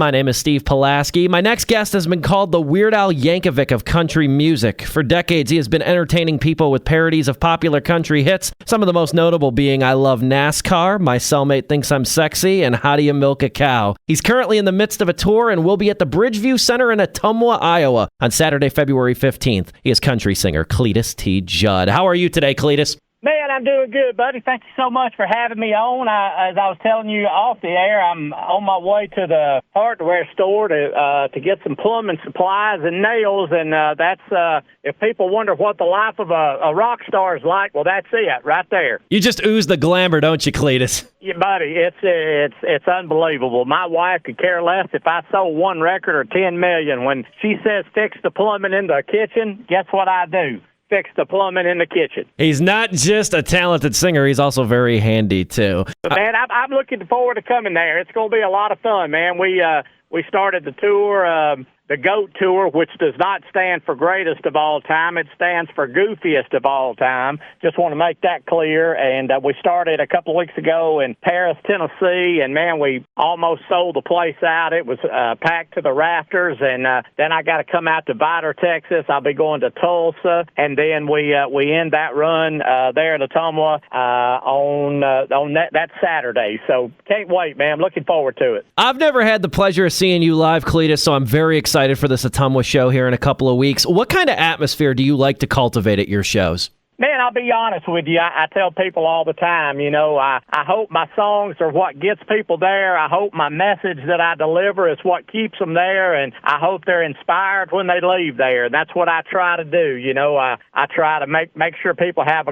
My name is Steve Pulaski. My next guest has been called the Weird Al Yankovic of country music. For decades, he has been entertaining people with parodies of popular country hits, some of the most notable being I Love NASCAR, My Cellmate Thinks I'm Sexy, and How Do You Milk a Cow. He's currently in the midst of a tour and will be at the Bridgeview Center in Ottumwa, Iowa on Saturday, February 15th. He is country singer Cledus T. Judd. How are you today, Cledus? Man, I'm doing good, buddy. Thank you so much for having me on. As I was telling you off the air, I'm on my way to the hardware store to get some plumbing supplies and nails, and that's if people wonder what the life of a rock star is like, well, that's it right there. You just ooze the glamour, don't you, Cledus? Yeah, buddy, it's unbelievable. My wife could care less if I sold one record or 10 million. When she says fix the plumbing in the kitchen, guess what I do? Fix the plumbing in the kitchen. He's not just a talented singer, he's also very handy, too. Man, I'm looking forward to coming there. It's going to be a lot of fun, man. We started the tour, the G.O.A.T tour, which does not stand for greatest of all time. It stands for goofiest of all time. Just want to make that clear. And we started a couple of weeks ago in Paris, Tennessee, and, man, we almost sold the place out. It was packed to the rafters, and then I got to come out to Vidor, Texas. I'll be going to Tulsa, and then we end that run there in Ottumwa on that Saturday. So can't wait, man. Looking forward to it. I've never had the pleasure of seeing you live, Cledus, so I'm very excited for this Ottumwa show here in a couple of weeks. What kind of atmosphere do you like to cultivate at your shows? Man, I'll be honest with you. I tell people all the time, I hope my songs are what gets people there. I hope my message that I deliver is what keeps them there, and I hope they're inspired when they leave there. That's what I try to do. I try to make sure people has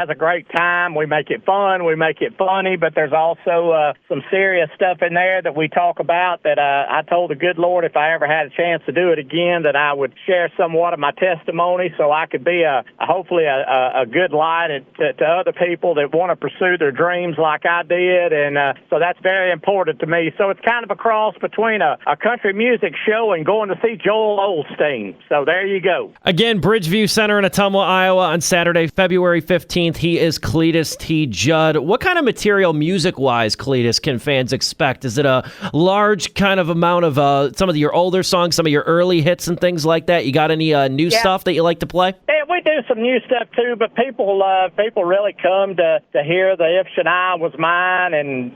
a great time. We make it fun. We make it funny, but there's also some serious stuff in there that we talk about that I told the good Lord if I ever had a chance to do it again that I would share somewhat of my testimony so I could be hopefully a good light to other people that want to pursue their dreams like I did, and so that's very important to me. So it's kind of a cross between a country music show and going to see Joel Osteen. So there you go. Again, Bridgeview Center in Ottumwa, Iowa on Saturday, February 15th. He is Cledus T. Judd. What kind of material music-wise, Cledus, can fans expect? Is it a large kind of amount of some of your older songs, some of your early hits and things like that? You got any new stuff that you like to play? Yeah, we do some new stuff too, but people really come to hear the If Shania Was Mine and,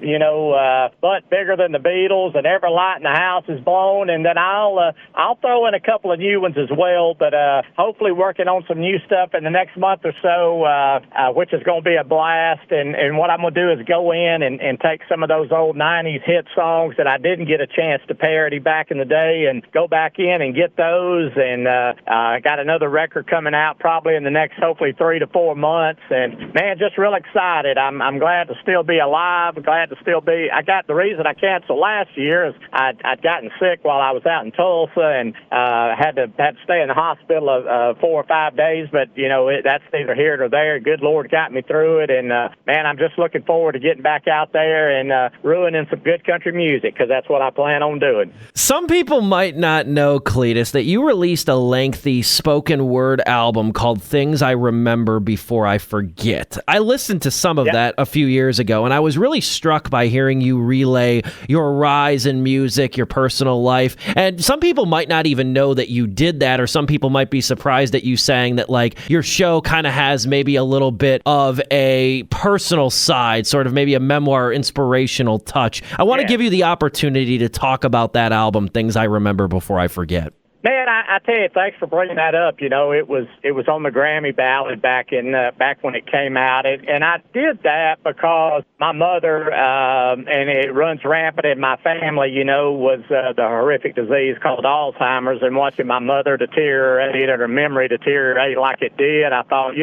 Butt Bigger Than the Beatles and Every Light in the House Is Blown, and then I'll throw in a couple of new ones as well, but hopefully working on some new stuff in the next month or so, which is going to be a blast, and what I'm going to do is go in and take some of those old 90s hit songs that I didn't get a chance to parody back in the day and go back in and get those, and I got another record coming out probably in the next hopefully 3 to 4 months, and man, just real excited. I'm glad to still be alive. Glad to still be. The reason I canceled last year is I'd gotten sick while I was out in Tulsa and had to stay in the hospital 4 or 5 days. But that's neither here nor there. Good Lord got me through it, and man, I'm just looking forward to getting back out there and ruining some good country music because that's what I plan on doing. Some people might not know, Cledus, that you released a lengthy spoken word album called Things I Remember Before I Forget. I listened to some of that a few years ago, and I was really struck by hearing you relay your rise in music, your personal life. And some people might not even know that you did that, or some people might be surprised that you sang that, like, your show kind of has maybe a little bit of a personal side, sort of maybe a memoir, inspirational touch. I want to give you the opportunity to talk about that album, Things I Remember Before I Forget. Man, I tell you, thanks for bringing that up. It was on the Grammy ballot back when it came out, and I did that because my mother, and it runs rampant in my family, was the horrific disease called Alzheimer's, and watching my mother deteriorate and her memory deteriorate like it did, I thought,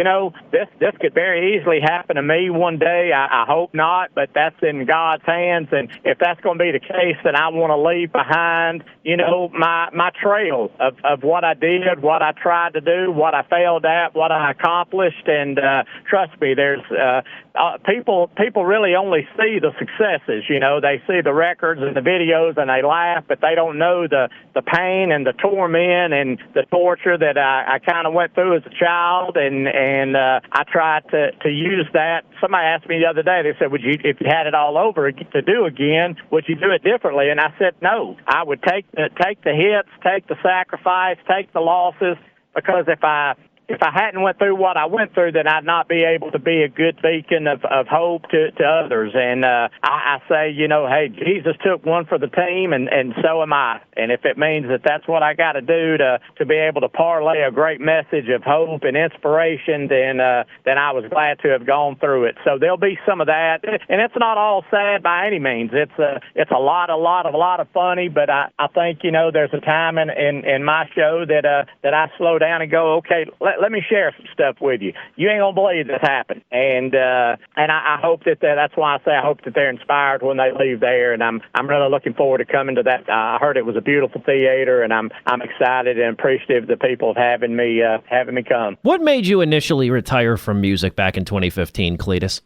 this could very easily happen to me one day. I hope not, but that's in God's hands, and if that's going to be the case, then I want to leave behind, my trail. proud of what I did, what I tried to do, what I failed at, what I accomplished, and trust me, there's people really only see the successes. You know, they see the records and the videos and they laugh, but they don't know the pain and the torment and the torture that I kind of went through as a child, and I tried to use that. Somebody asked me the other day, they said, would you, if you had it all over to do again, would you do it differently? And I said, no. I would take the hits, take the sacrifice, take the losses, because if I hadn't went through what I went through, then I'd not be able to be a good beacon of hope to others. And I say, you know, hey, Jesus took one for the team, and so am I. And if it means that that's what I got to do to be able to parlay a great message of hope and inspiration, then I was glad to have gone through it. So there'll be some of that, and it's not all sad by any means. It's a lot of funny, but I think, you know, there's a time in my show that I slow down and go, okay, let me share some stuff with you. You ain't gonna believe this happened, and I hope that's why I say I hope that they're inspired when they leave there, and I'm really looking forward to coming to that. I heard it was a beautiful theater, and I'm excited and appreciative of the people having me come. What made you initially retire from music back in 2015, Cledus?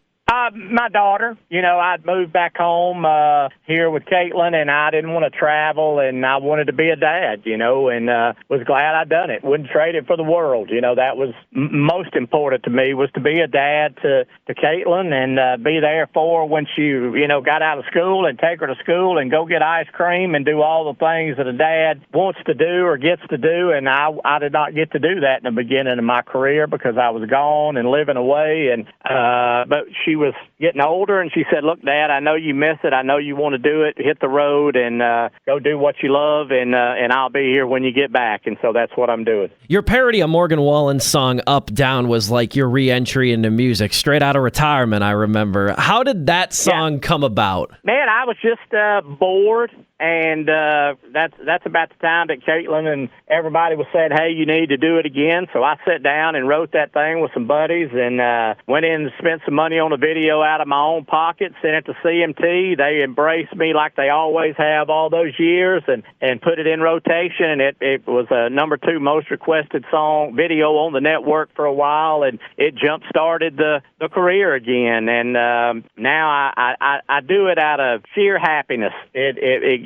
My daughter, you know, I'd moved back home here with Caitlin, and I didn't want to travel, and I wanted to be a dad, you know, and was glad I'd done it. Wouldn't trade it for the world. You know, that was most important to me, was to be a dad to Caitlin and be there for her when she, you know, got out of school, and take her to school and go get ice cream and do all the things that a dad wants to do or gets to do. And I did not get to do that in the beginning of my career because I was gone and living away. And but she was getting older, and she said, look, Dad, I know you miss it. I know you want to do it. Hit the road and go do what you love, and I'll be here when you get back. And so that's what I'm doing. Your parody of Morgan Wallen's song Up Down was like your re-entry into music, straight out of retirement, I remember. How did that song come about? Man, I was just bored. And that's about the time that Caitlin and everybody was saying, hey, you need to do it again. So I sat down and wrote that thing with some buddies, and went in and spent some money on a video out of my own pocket, sent it to CMT. They embraced me like they always have all those years, and put it in rotation. And it was a #2 most requested song video on the network for a while, and it jump-started the career again. And now I do it out of sheer happiness.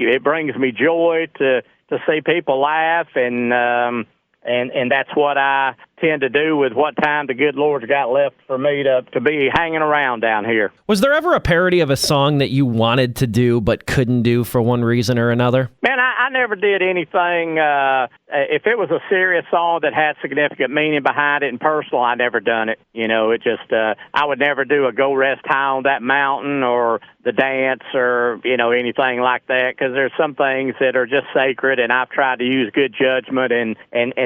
It brings me joy to see people laugh, and that's what I tend to do with what time the good Lord's got left for me to be hanging around down here. Was there ever a parody of a song that you wanted to do but couldn't do for one reason or another? Man, I never did anything. If it was a serious song that had significant meaning behind it and personal, I never done it. You know, it just, I would never do a Go Rest High on That Mountain or the dance or, you know, anything like that, because there's some things that are just sacred, and I've tried to use good judgment and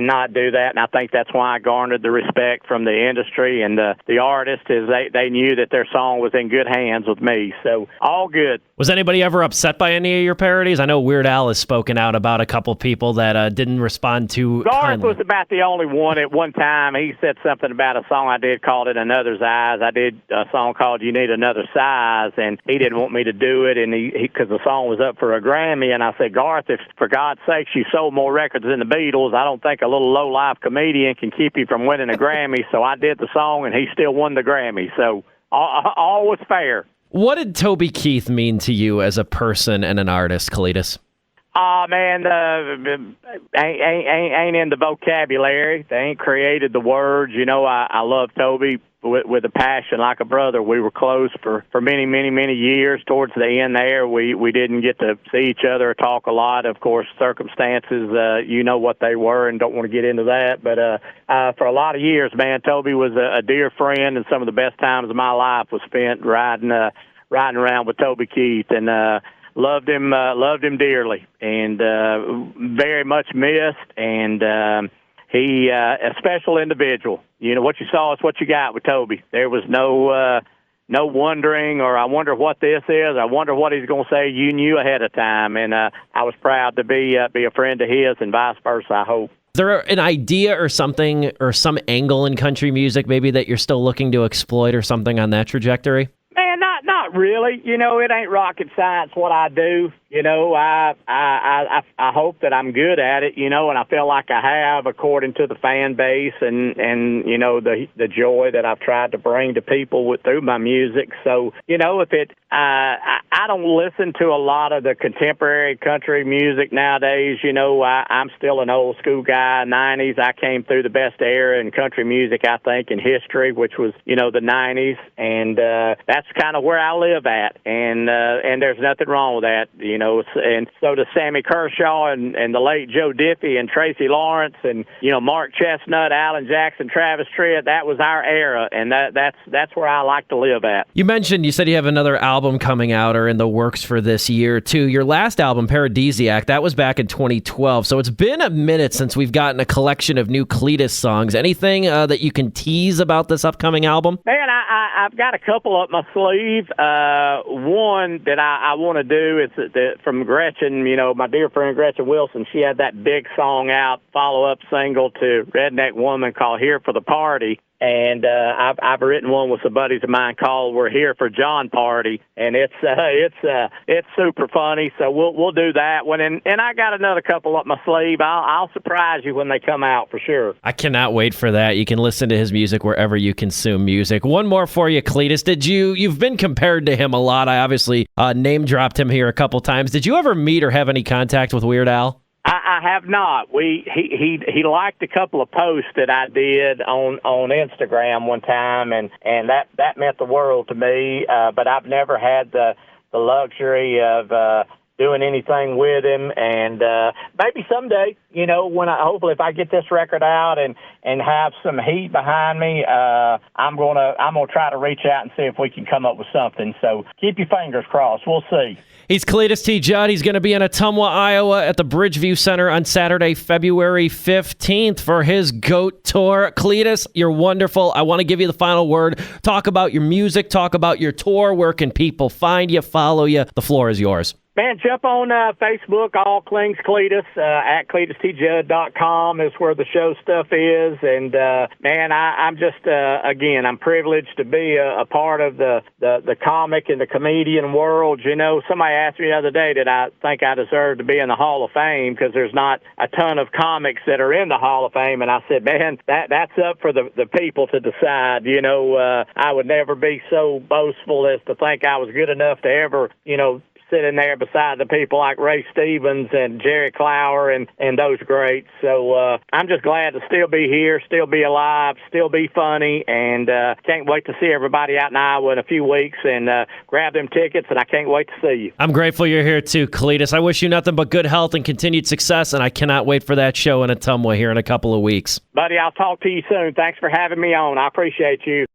not do that. And I think that's why I garnered the respect from the industry and the artist, is they knew that their song was in good hands with me. So all good. Was anybody ever upset by any of your parodies? I know Weird Al has spoken out about a couple people that didn't respond to Garth was about the only one at one time. He said something about a song I did called In Another's Eyes. I did a song called You Need Another Size, and he didn't want me to do it, and because the song was up for a Grammy. And I said, Garth, if for God's sakes you sold more records than the Beatles, I don't think a little low-life comedian can keep you from winning a Grammy. So I did the song, and he still won the Grammy. So all was fair. What did Toby Keith mean to you as a person and an artist, Cledus? Man, ain't in the vocabulary. They ain't created the words. You know, I love Toby with a passion like a brother. We were close for many years. Towards the end there, we didn't get to see each other or talk a lot. Of course, circumstances, you know what they were, and don't want to get into that. But for a lot of years, man, Toby was a dear friend, and some of the best times of my life was spent riding around with Toby Keith, and loved him dearly, and very much missed. And he a special individual. You know, what you saw is what you got with Toby. There was no wondering, or I wonder what this is, I wonder what he's going to say. You knew ahead of time, and I was proud to be a friend of his, and vice versa, I hope. Is there an idea or something, or some angle in country music maybe that you're still looking to exploit, or something on that trajectory? Man, not Not really. It ain't rocket science what I do. I hope that I'm good at it, and I feel like I have according to the fan base and the joy that I've tried to bring to people through my music. So, if it, I don't listen to a lot of the contemporary country music nowadays. I'm still an old school guy, 90s. I came through the best era in country music, I think, in history, which was, the 90s. And that's kind of where I live at. And there's nothing wrong with that, And so to Sammy Kershaw and the late Joe Diffie and Tracy Lawrence and, Mark Chestnut, Alan Jackson, Travis Tritt, that was our era. And that's where I like to live at. You said you have another album coming out or in the works for this year, too. Your last album, Paradisiac, that was back in 2012. So it's been a minute since we've gotten a collection of new Cledus songs. Anything that you can tease about this upcoming album? Man, I've got a couple up my sleeve. One that I want to do is from Gretchen, my dear friend Gretchen Wilson. She had that big song out, follow-up single to Redneck Woman called Here for the Party. And I've written one with some buddies of mine called "We're Here for John Party," and it's super funny. So we'll do that one, and I got another couple up my sleeve. I'll surprise you when they come out for sure. I cannot wait for that. You can listen to his music wherever you consume music. One more for you, Cledus. You've been compared to him a lot. I obviously name dropped him here a couple times. Did you ever meet or have any contact with Weird Al? I have not. He liked a couple of posts that I did on Instagram one time, and that meant the world to me. But I've never had the luxury of doing anything with him, and maybe someday, when hopefully if I get this record out and have some heat behind me, I'm gonna try to reach out and see if we can come up with something. So keep your fingers crossed. We'll see. He's Cledus T. Judd. He's going to be in Ottumwa, Iowa at the Bridgeview Center on Saturday, February 15th for his G.O.A.T tour. Cledus, you're wonderful. I want to give you the final word. Talk about your music. Talk about your tour. Where can people find you, follow you? The floor is yours. Man, jump on Facebook, All Clings Cledus, at CledusTJudd.com is where the show stuff is. And, man, I'm just, again, I'm privileged to be a part of the comic and the comedian world. Somebody asked me the other day, did I think I deserve to be in the Hall of Fame? Because there's not a ton of comics that are in the Hall of Fame. And I said, man, that's up for the people to decide. I would never be so boastful as to think I was good enough to ever, sitting there beside the people like Ray Stevens and Jerry Clower and those greats. So I'm just glad to still be here, still be alive, still be funny, and can't wait to see everybody out in Iowa in a few weeks and grab them tickets, and I can't wait to see you. I'm grateful you're here too, Cledus. I wish you nothing but good health and continued success, and I cannot wait for that show in Ottumwa here in a couple of weeks. Buddy, I'll talk to you soon. Thanks for having me on. I appreciate you.